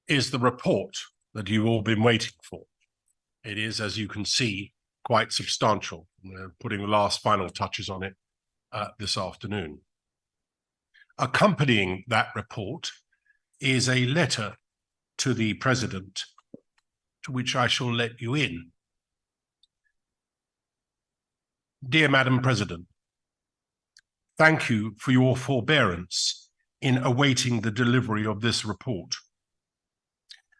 is the report that you've all been waiting for. It is, as you can see, quite substantial. We're putting the last final touches on it this afternoon. Accompanying that report is a letter to the President, to which I shall let you in. Dear Madam President, thank you for your forbearance in awaiting the delivery of this report.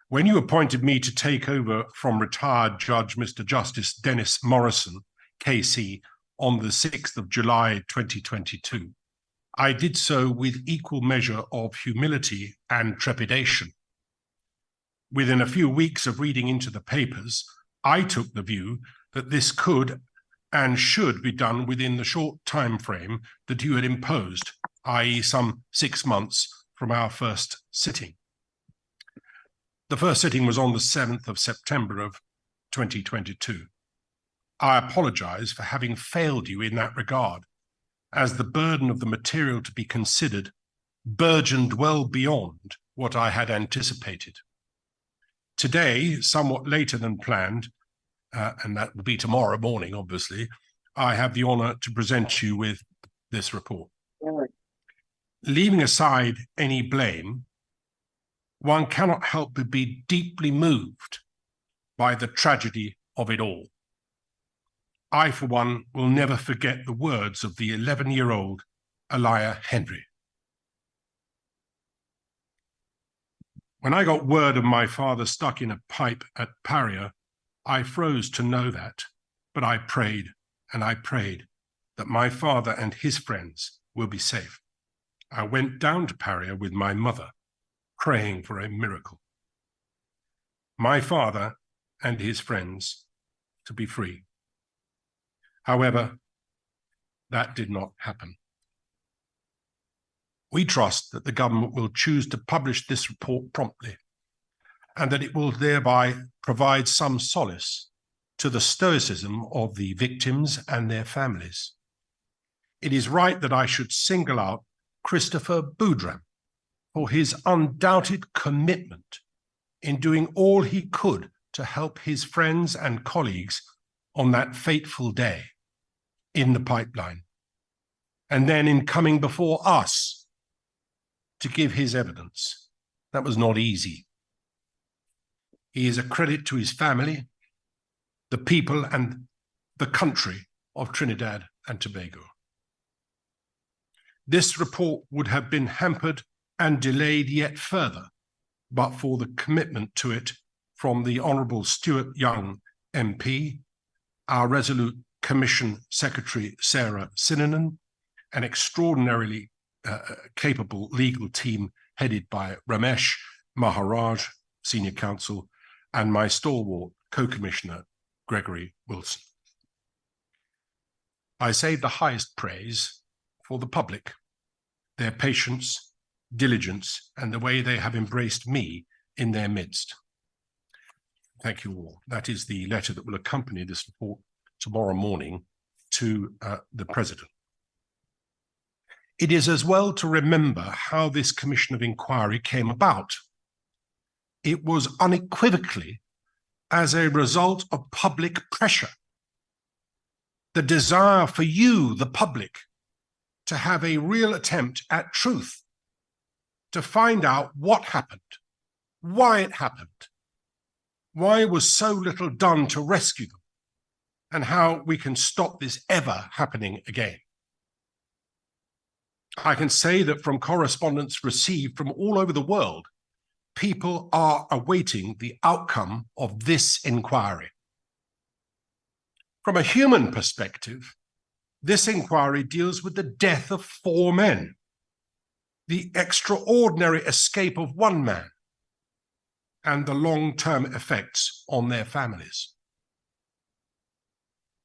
When you appointed me to take over from retired Judge Mr. Justice Dennis Morrison, KC, on the 6th of July 2022, I did so with equal measure of humility and trepidation. Within a few weeks of reading into the papers, I took the view that this could and should be done within the short time frame that you had imposed, i.e. some 6 months from our first sitting. The first sitting was on the 7th of September of 2022. I apologize for having failed you in that regard, as the burden of the material to be considered burgeoned well beyond what I had anticipated. Today, somewhat later than planned, and that will be tomorrow morning, obviously, I have the honor to present you with this report. Leaving aside any blame, one cannot help but be deeply moved by the tragedy of it all. I, for one, will never forget the words of the 11-year-old Elia Henry. When I got word of my father stuck in a pipe at Paria, I froze to know that, but I prayed and I prayed that my father and his friends will be safe. I went down to Paria with my mother, praying for a miracle. My father and his friends to be free. However, that did not happen. We trust that the government will choose to publish this report promptly, and that it will thereby provide some solace to the stoicism of the victims and their families. It is right that I should single out Christopher Boudram for his undoubted commitment in doing all he could to help his friends and colleagues on that fateful day in the pipeline, and then in coming before us to give his evidence. That was not easy. He is a credit to his family, the people, and the country of Trinidad and Tobago. This report would have been hampered and delayed yet further, but for the commitment to it from the Honourable Stuart Young MP, our resolute Commission Secretary Sarah Sinanan, an extraordinarily capable legal team headed by Ramesh Maharaj, Senior Counsel, and my stalwart Co-Commissioner Gregory Wilson. I save the highest praise for the public, their patience, diligence, and the way they have embraced me in their midst. Thank you all. That is the letter that will accompany this report tomorrow morning to the President. It is as well to remember how this Commission of Inquiry came about. It was unequivocally as a result of public pressure, the desire for you, the public, to have a real attempt at truth, to find out what happened, why it happened, why was so little done to rescue them, and how we can stop this ever happening again. I can say that from correspondence received from all over the world, people are awaiting the outcome of this inquiry. From a human perspective, this inquiry deals with the death of 4 men, the extraordinary escape of 1 man, and the long-term effects on their families.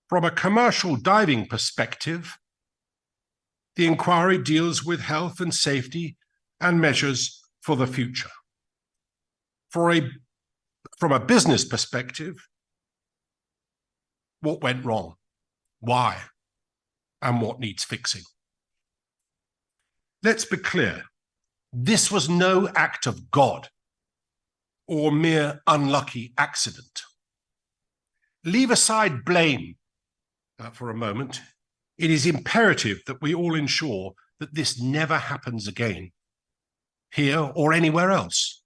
From a commercial diving perspective, the inquiry deals with health and safety and measures for the future. From a business perspective, what went wrong, why, and what needs fixing. Let's be clear, this was no act of God. or mere unlucky accident. Leave aside blame for a moment. It is imperative that we all ensure that this never happens again, here or anywhere else.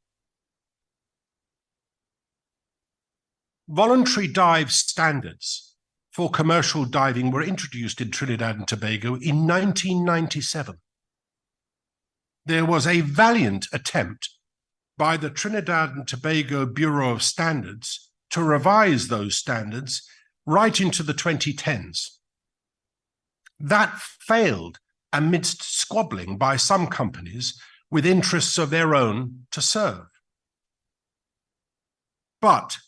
Voluntary dive standards for commercial diving were introduced in Trinidad and Tobago in 1997. There was a valiant attempt by the Trinidad and Tobago Bureau of Standards to revise those standards right into the 2010s. That failed amidst squabbling by some companies with interests of their own to serve. But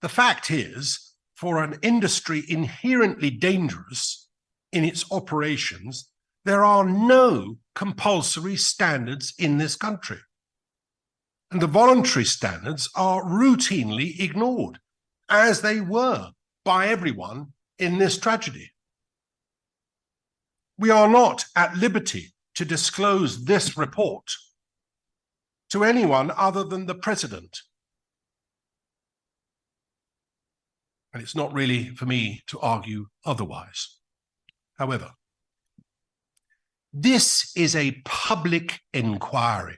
the fact is, for an industry inherently dangerous in its operations, there are no compulsory standards in this country. And the voluntary standards are routinely ignored, as they were by everyone in this tragedy. We are not at liberty to disclose this report to anyone other than the President. And it's not really for me to argue otherwise. However, this is a public inquiry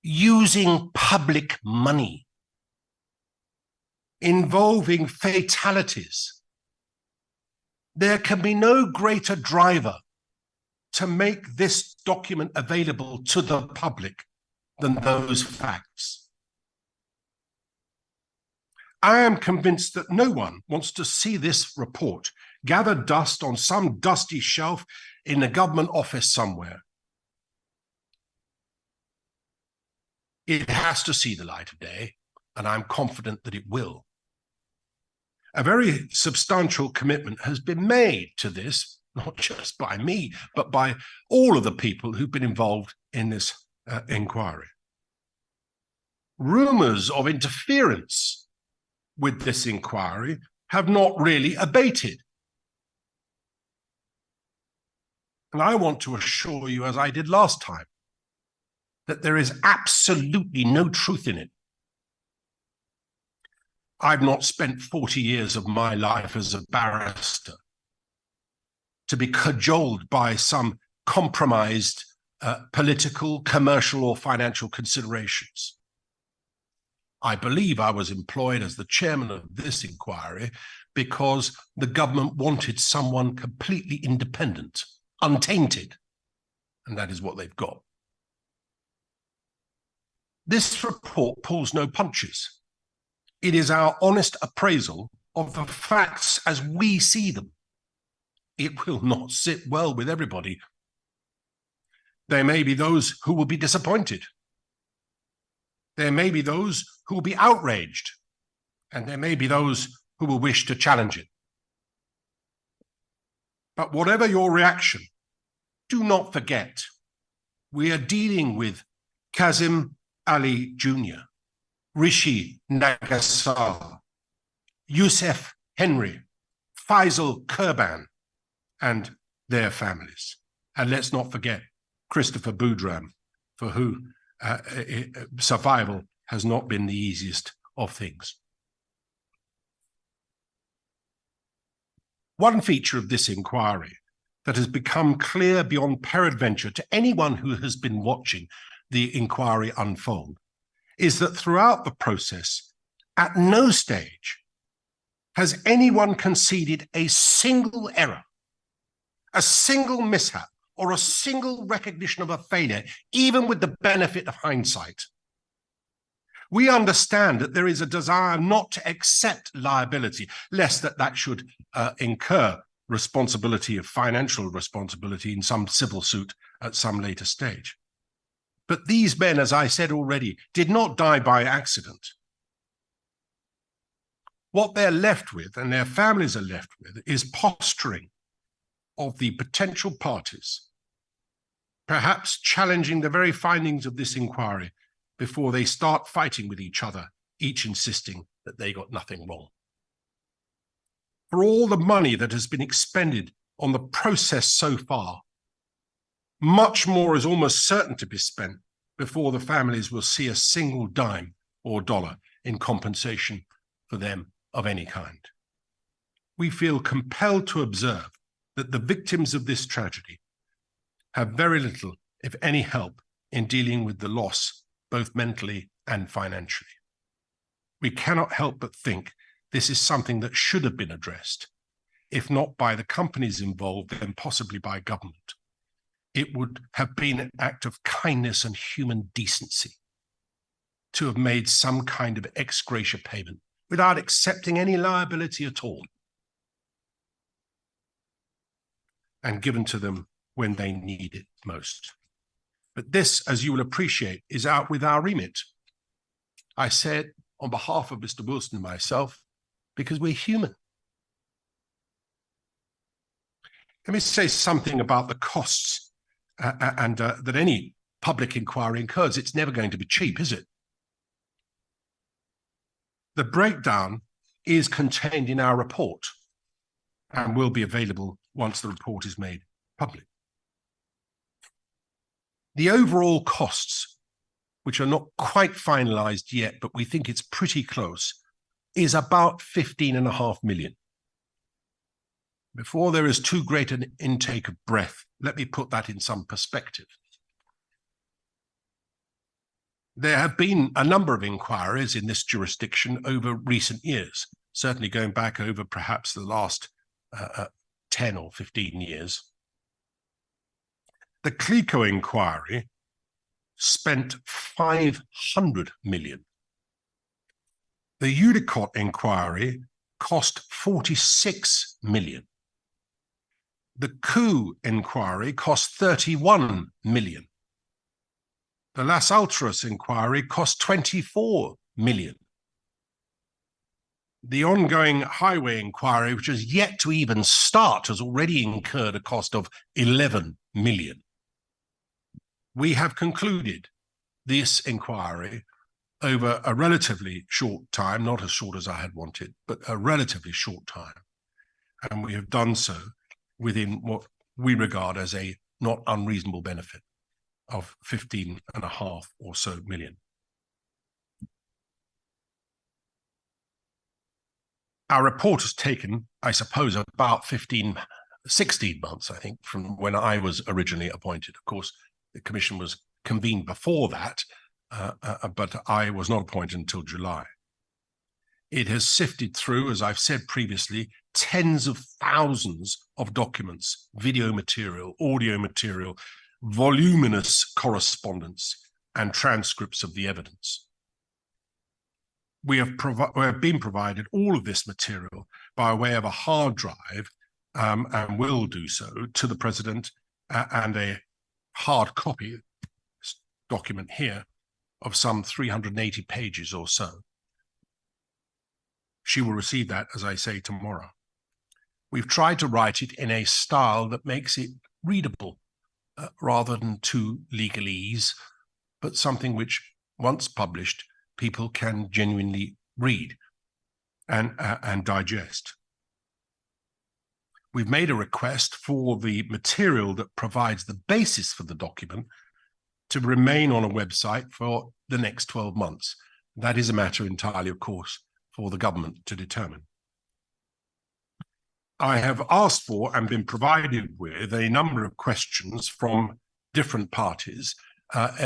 using public money, involving fatalities. There can be no greater driver to make this document available to the public than those facts. I am convinced that no one wants to see this report gather dust on some dusty shelf in a government office somewhere. It has to see the light of day, and I'm confident that it will. A very substantial commitment has been made to this, not just by me, but by all of the people who've been involved in this inquiry. Rumors of interference with this inquiry have not really abated. And I want to assure you, as I did last time, that there is absolutely no truth in it. I've not spent 40 years of my life as a barrister to be cajoled by some compromised political, commercial, or financial considerations. I believe I was employed as the chairman of this inquiry because the government wanted someone completely independent, untainted, and that is what they've got. This report pulls no punches. It is our honest appraisal of the facts as we see them. It will not sit well with everybody. There may be those who will be disappointed. There may be those who will be outraged, and there may be those who will wish to challenge it. But whatever your reaction, do not forget, we are dealing with Kazim Ali Jr., Rishi Nagasar, Youssef Henry, Faisal Kurban, and their families. And let's not forget Christopher Boudram, for who survival has not been the easiest of things. One feature of this inquiry that has become clear beyond peradventure to anyone who has been watching the inquiry unfold is that throughout the process, at no stage has anyone conceded a single error, a single mishap, or a single recognition of a failure, even with the benefit of hindsight. We understand that there is a desire not to accept liability, lest that should incur responsibility of financial responsibility in some civil suit at some later stage. But these men, as I said already, did not die by accident. What they're left with, and their families are left with, is posturing of the potential parties, perhaps challenging the very findings of this inquiry before they start fighting with each other, each insisting that they got nothing wrong. For all the money that has been expended on the process so far, much more is almost certain to be spent before the families will see a single dime or dollar in compensation for them of any kind. We feel compelled to observe that the victims of this tragedy have very little, if any, help in dealing with the loss, both mentally and financially. We cannot help but think this is something that should have been addressed, if not by the companies involved, then possibly by government. It would have been an act of kindness and human decency to have made some kind of ex gratia payment without accepting any liability at all, and given to them when they need it most. But this, as you will appreciate, is out with our remit. I say it on behalf of Mr. Wilson and myself, because we're human. Let me say something about the costs and that any public inquiry incurs. It's never going to be cheap, is it? The breakdown is contained in our report and will be available once the report is made public. The overall costs, which are not quite finalized yet, but we think it's pretty close, is about 15.5 million. Before there is too great an intake of breath, let me put that in some perspective. There have been a number of inquiries in this jurisdiction over recent years, certainly going back over perhaps the last 10 or 15 years. The Clico inquiry spent 500 million. The Udicot inquiry cost 46 million. The coup inquiry cost 31 million. The Las Ultras inquiry cost 24 million. The ongoing highway inquiry, which has yet to even start, has already incurred a cost of 11 million. We have concluded this inquiry over a relatively short time, not as short as I had wanted, but a relatively short time. And we have done so within what we regard as a not unreasonable benefit of 15.5 or so million. Our report has taken, I suppose, about 16 months, I think, from when I was originally appointed. Of course, the commission was convened before that, but I was not appointed until July. It has sifted through, as I've said previously, tens of thousands of documents, video material, audio material, voluminous correspondence, and transcripts of the evidence. We have been provided all of this material by way of a hard drive, and will do so, to the President, and a hard copy document here of some 380 pages or so. She will receive that, as I say, tomorrow. We've tried to write it in a style that makes it readable, rather than too legalese, but something which, once published, people can genuinely read and digest. We've made a request for the material that provides the basis for the document to remain on a website for the next 12 months. That is a matter entirely, of course, for the government to determine. I have asked for and been provided with a number of questions from different parties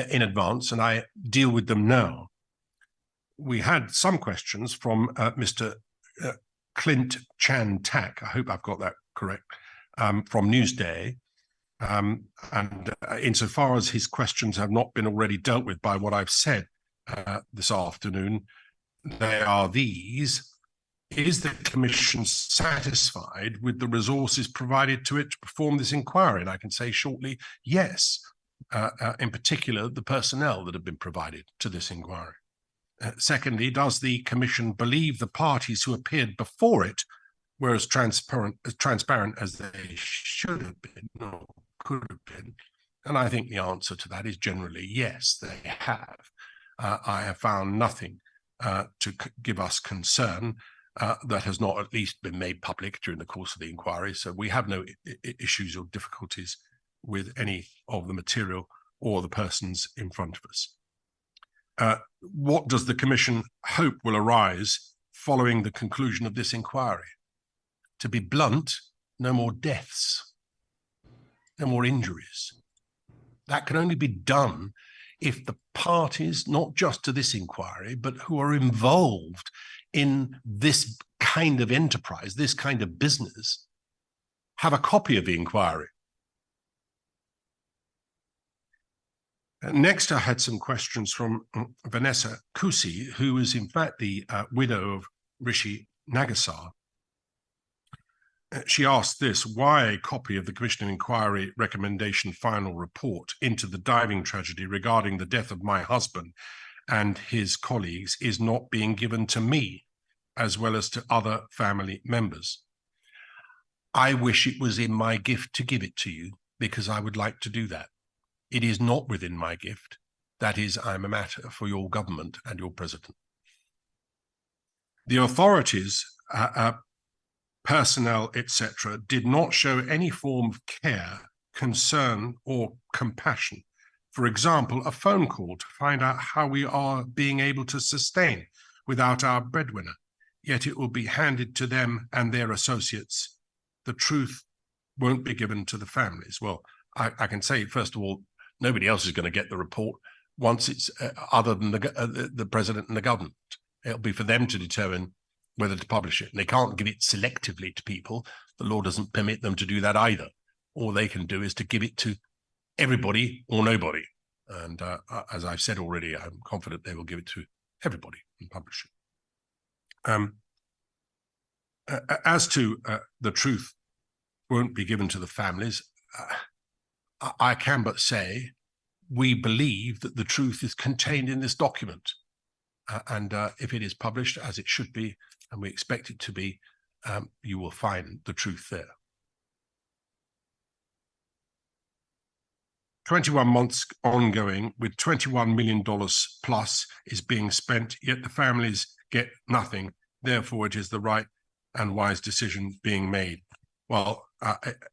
in advance, and I deal with them now. We had some questions from Mr. Clint Chan Tak, I hope I've got that correct, from Newsday. And insofar as his questions have not been already dealt with by what I've said this afternoon, they are these. Is the Commission satisfied with the resources provided to it to perform this inquiry? And I can say shortly, yes, in particular, the personnel that have been provided to this inquiry. Secondly, does the Commission believe the parties who appeared before it were as transparent as they should have been or could have been? And I think the answer to that is generally yes, they have. I have found nothing to give us concern that has not at least been made public during the course of the inquiry. So we have no issues or difficulties with any of the material or the persons in front of us. What does the Commission hope will arise following the conclusion of this inquiry? To be blunt, no more deaths, no more injuries. That can only be done if the parties, not just to this inquiry, but who are involved in this kind of enterprise, this kind of business, have a copy of the inquiry. Next, I had some questions from Vanessa Kusi, who is in fact the widow of Rishi Nagasar. She asked this: why a copy of the Commission of Inquiry recommendation final report into the diving tragedy regarding the death of my husband and his colleagues is not being given to me, as well as to other family members? I wish it was in my gift to give it to you, because I would like to do that. It is not within my gift. That is, I'm a matter for your government and your president. The authorities, personnel, etc., did not show any form of care, concern, or compassion. For example, a phone call to find out how we are being able to sustain without our breadwinner, yet it will be handed to them and their associates. The truth won't be given to the families. Well, I can say, first of all, nobody else is going to get the report once it's other than the president and the government. It'll be for them to determine whether to publish it. And they can't give it selectively to people. The law doesn't permit them to do that either. All they can do is to give it to everybody or nobody. And as I've said already, I'm confident they will give it to everybody and publish it. As to the truth won't be given to the families, I can but say we believe that the truth is contained in this document. And if it is published, as it should be, and we expect it to be, you will find the truth there. 21 months ongoing with $21 million plus is being spent, yet the families get nothing. Therefore, it is the right and wise decision being made. Well,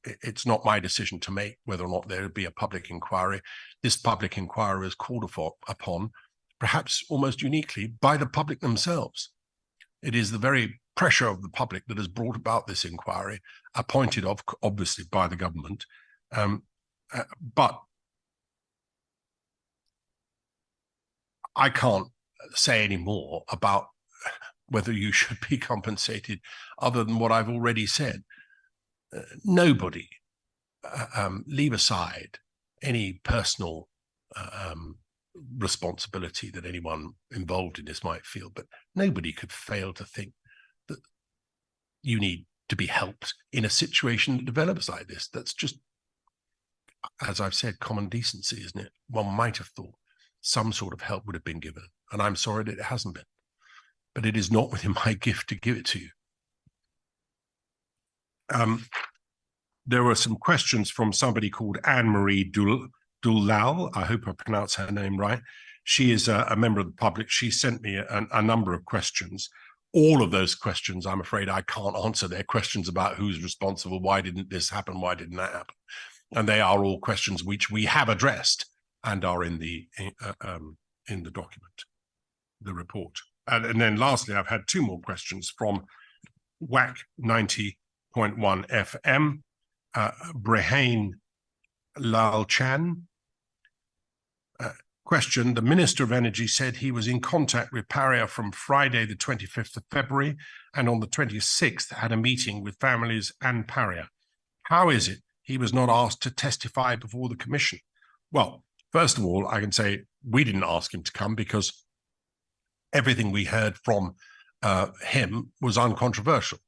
it's not my decision to make whether or not there would be a public inquiry. This public inquiry is called upon, perhaps almost uniquely, by the public themselves. It is the very pressure of the public that has brought about this inquiry, appointed obviously by the government. But I can't say any more about whether you should be compensated other than what I've already said. Nobody, leave aside any personal responsibility that anyone involved in this might feel, but nobody could fail to think that you need to be helped in a situation that develops like this. That's just, as I've said, common decency, isn't it? One might have thought some sort of help would have been given, and I'm sorry that it hasn't been. But it is not within my gift to give it to you. There were some questions from somebody called Anne-Marie Dullal. I hope I pronounced her name right. She is a member of the public. She sent me a number of questions. All of those questions, I'm afraid I can't answer. They're questions about who's responsible, why didn't this happen, why didn't that happen? And they are all questions which we have addressed and are in the document, the report. And then lastly, I've had two more questions from WAC 90.1 FM, Brehain Lalchan. Question: the Minister of Energy said he was in contact with Paria from Friday, the 25th of February, and on the 26th had a meeting with families and Paria. How is it he was not asked to testify before the Commission? Well, first of all, I can say we didn't ask him to come because everything we heard from him was uncontroversial.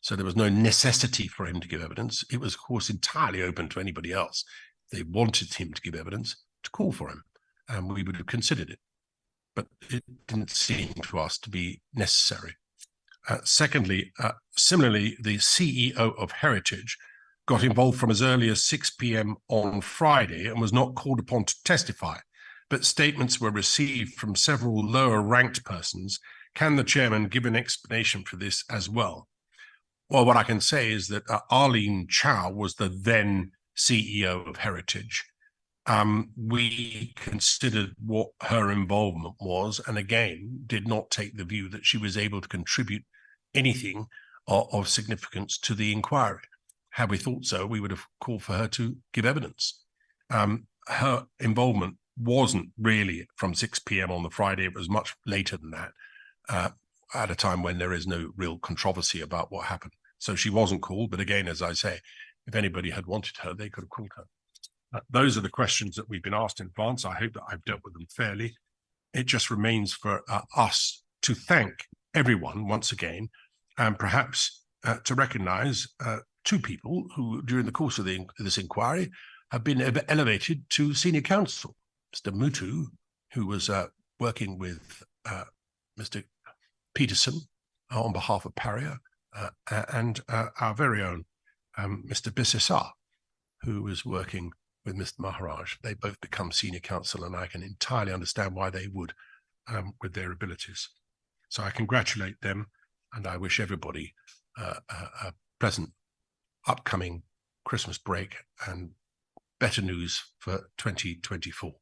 So there was no necessity for him to give evidence. It was, of course, entirely open to anybody else. If they wanted him to give evidence, to call for him, and we would have considered it. But it didn't seem to us to be necessary. Secondly, similarly, the CEO of Heritage got involved from as early as 6 p.m. on Friday and was not called upon to testify, but statements were received from several lower-ranked persons. Can the chairman give an explanation for this as well? Well, what I can say is that Arlene Chow was the then CEO of Heritage, we considered what her involvement was, and again, did not take the view that she was able to contribute anything of significance to the inquiry. Had we thought so, we would have called for her to give evidence. Her involvement wasn't really from 6 p.m. on the Friday. It was much later than that, at a time when there is no real controversy about what happened. So she wasn't called. But again, as I say, if anybody had wanted her, they could have called her. Those are the questions that we've been asked in advance. I hope that I've dealt with them fairly. It just remains for us to thank everyone once again, and perhaps to recognize two people who, during the course of this inquiry, have been elevated to senior counsel. Mr. Mutu, who was working with Mr. Peterson on behalf of Paria, and our very own Mr. Bissessar, who was working with Mr. Maharaj. They both become senior counsel, and I can entirely understand why they would, with their abilities. So I congratulate them, and I wish everybody a pleasant upcoming Christmas break and better news for 2024.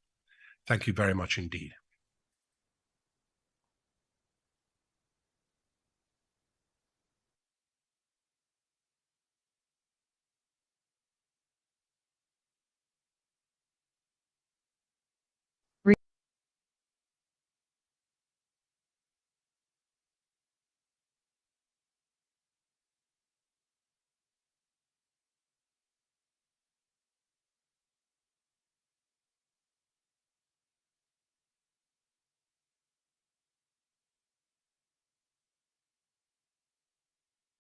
Thank you very much indeed.